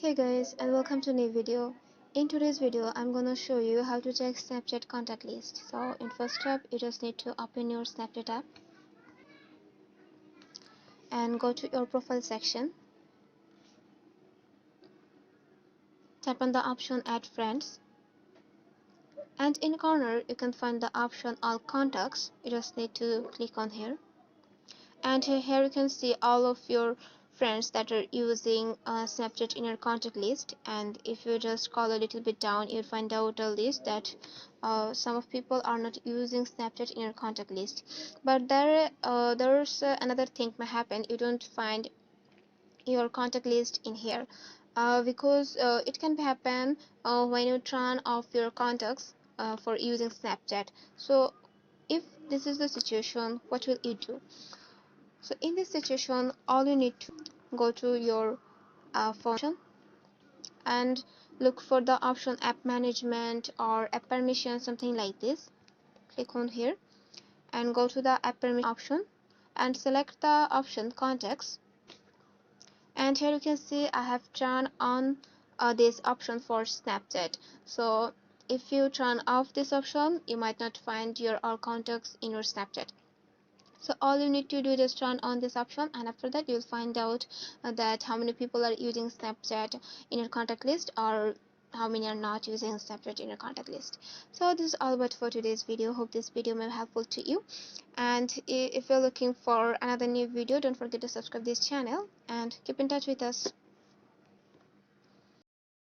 Hey guys, and welcome to a new video. In today's video I'm gonna show you how to check Snapchat contact list. So in first step you just need to open your Snapchat app and go to your profile section. Tap on the option add friends, and in corner you can find the option all contacts. You just need to click on here, and here you can see all of your friends that are using Snapchat in your contact list. And if you just scroll a little bit down, you'll find out a list that some of people are not using Snapchat in your contact list. But there's another thing may happen. You don't find your contact list in here because it can happen when you turn off your contacts for using Snapchat. So if this is the situation, what will you do? So in this situation, all you need to go to your phone and look for the option app management or app permission, something like this. Click on here and go to the app permission option and select the option contacts. And here you can see I have turned on this option for Snapchat. So if you turn off this option, you might not find your all contacts in your Snapchat. So all you need to do is just turn on this option, and after that you'll find out that how many people are using Snapchat in your contact list, or how many are not using Snapchat in your contact list. So this is all about for today's video. Hope this video may be helpful to you, and if you're looking for another new video, don't forget to subscribe this channel and keep in touch with us.